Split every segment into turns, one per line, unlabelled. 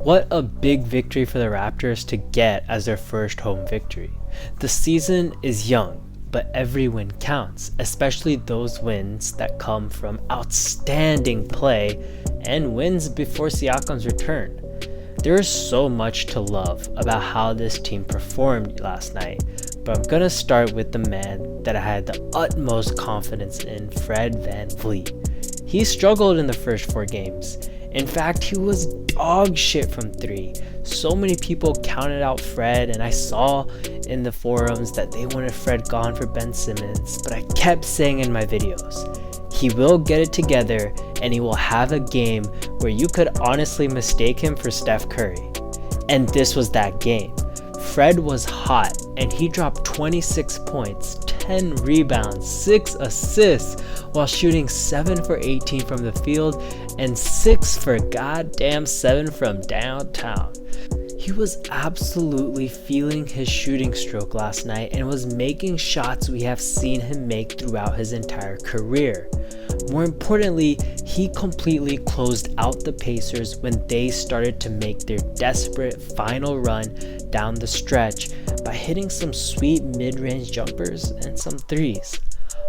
What a big victory for the Raptors to get as their first home victory. The season is young, but every win counts, especially those wins that come from outstanding play and wins before Siakam's return. There is so much to love about how this team performed last night, but I'm gonna start with the man that I had the utmost confidence in, Fred VanVleet. He struggled in the first 4 games. In fact, he was dog shit from 3. So many people counted out Fred, and I saw in the forums that they wanted Fred gone for Ben Simmons, but I kept saying in my videos, he will get it together and he will have a game where you could honestly mistake him for Steph Curry. And this was that game. Fred was hot and he dropped 26 points, 10 rebounds, 6 assists while shooting 7 for 18 from the field and 6 for goddamn 7 from downtown. He was absolutely feeling his shooting stroke last night and was making shots we have seen him make throughout his entire career. More importantly, he completely closed out the Pacers when they started to make their desperate final run down the stretch by hitting some sweet mid-range jumpers and some threes.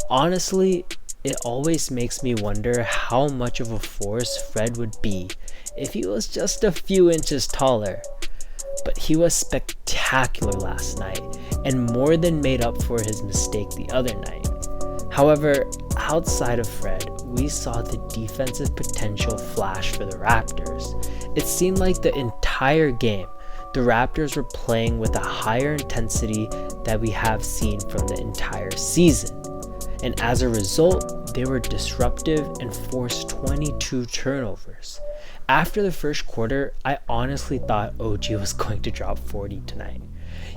Honestly, it always makes me wonder how much of a force Fred would be if he was just a few inches taller. But he was spectacular last night and more than made up for his mistake the other night. However, outside of Fred, we saw the defensive potential flash for the Raptors. It seemed like the entire game, the Raptors were playing with a higher intensity that we have seen from the entire season. And as a result, they were disruptive and forced 22 turnovers. After the first quarter, I honestly thought OG was going to drop 40 tonight.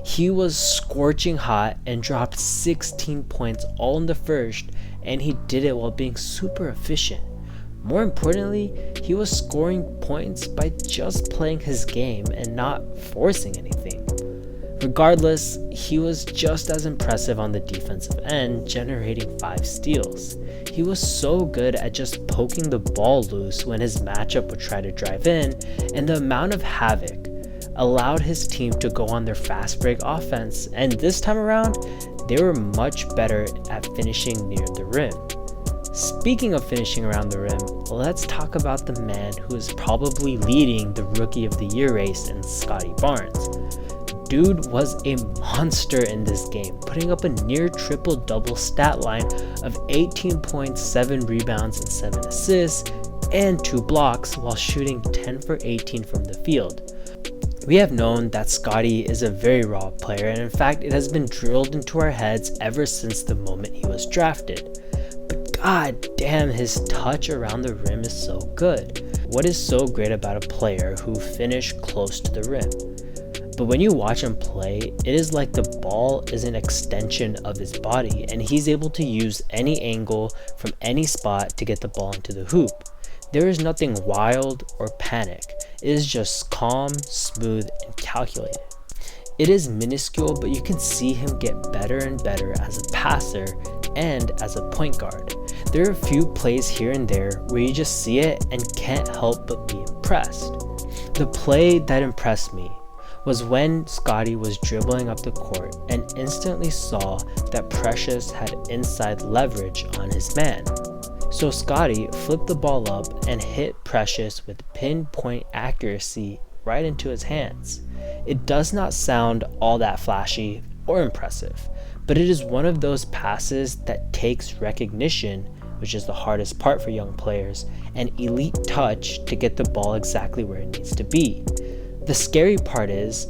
He was scorching hot and dropped 16 points all in the first, and he did it while being super efficient. More importantly, he was scoring points by just playing his game and not forcing anything. Regardless, he was just as impressive on the defensive end, generating 5 steals. He was so good at just poking the ball loose when his matchup would try to drive in, and the amount of havoc allowed his team to go on their fast break offense, and this time around, they were much better at finishing near the rim. Speaking of finishing around the rim, let's talk about the man who is probably leading the Rookie of the Year race in Scottie Barnes. Dude was a monster in this game, putting up a near triple-double stat line of 18 points, 7 rebounds, and 7 assists, and 2 blocks while shooting 10 for 18 from the field. We have known that Scottie is a very raw player, and in fact, it has been drilled into our heads ever since the moment he was drafted. But god damn, his touch around the rim is so good. What is so great about a player who finished close to the rim? But when you watch him play, it is like the ball is an extension of his body and he's able to use any angle from any spot to get the ball into the hoop. There is nothing wild or panic. It is just calm, smooth, and calculated. It is minuscule, but you can see him get better and better as a passer and as a point guard. There are a few plays here and there where you just see it and can't help but be impressed. The play that impressed me was when Scottie was dribbling up the court and instantly saw that Precious had inside leverage on his man. So Scottie flipped the ball up and hit Precious with pinpoint accuracy right into his hands. It does not sound all that flashy or impressive, but it is one of those passes that takes recognition, which is the hardest part for young players, and elite touch to get the ball exactly where it needs to be. The scary part is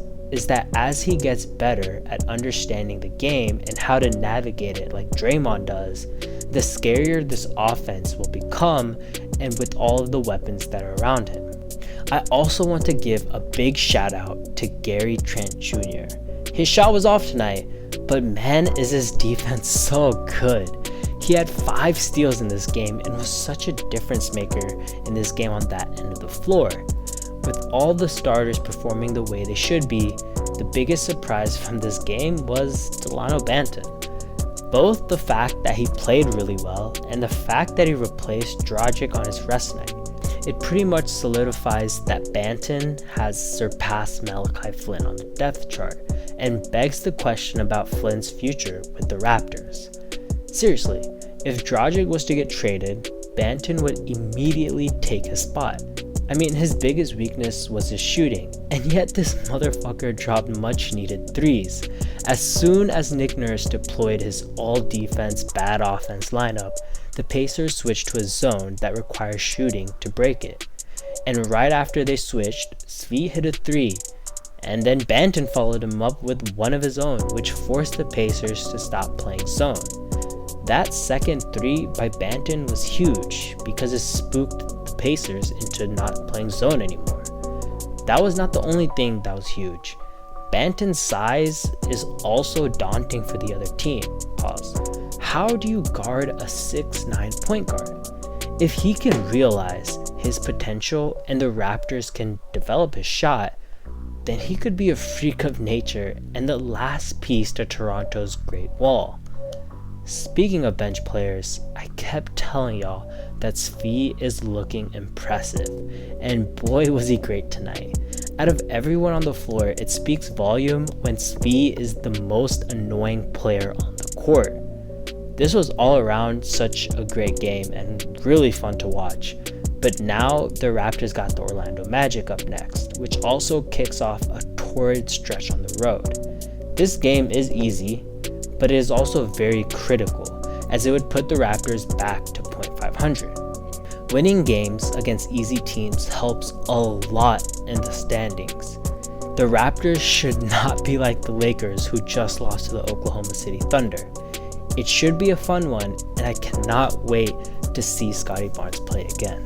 that as he gets better at understanding the game and how to navigate it like Draymond does, the scarier this offense will become, and with all of the weapons that are around him. I also want to give a big shout out to Gary Trent Jr. His shot was off tonight, but man is his defense so good. He had 5 steals in this game and was such a difference maker in this game on that end of the floor. With all the starters performing the way they should be, the biggest surprise from this game was Delano Banton. Both the fact that he played really well and the fact that he replaced Dragic on his rest night. it pretty much solidifies that Banton has surpassed Malachi Flynn on the depth chart and begs the question about Flynn's future with the Raptors. Seriously, if Dragic was to get traded, Banton would immediately take his spot. I mean, his biggest weakness was his shooting, and yet this motherfucker dropped much needed threes. As soon as Nick Nurse deployed his all-defense, bad offense lineup, the Pacers switched to a zone that requires shooting to break it. And right after they switched, Svi hit a three, and then Banton followed him up with one of his own, which forced the Pacers to stop playing zone. That second three by Banton was huge because it spooked the Pacers into not playing zone anymore. That was not the only thing that was huge. Banton's size is also daunting for the other team. Pause. How do you guard a 6'9" point guard? If he can realize his potential and the Raptors can develop his shot, then he could be a freak of nature and the last piece to Toronto's Great Wall. Speaking of bench players, I kept telling y'all that Svi is looking impressive, and boy was he great tonight. Out of everyone on the floor, it speaks volume when Svi is the most annoying player on the court. This was all around such a great game and really fun to watch. But now the Raptors got the Orlando Magic up next, which also kicks off a torrid stretch on the road. This game is easy, but it is also very critical, as it would put the Raptors back to .500. Winning games against easy teams helps a lot in the standings. The Raptors should not be like the Lakers, who just lost to the Oklahoma City Thunder. It should be a fun one, and I cannot wait to see Scottie Barnes play again.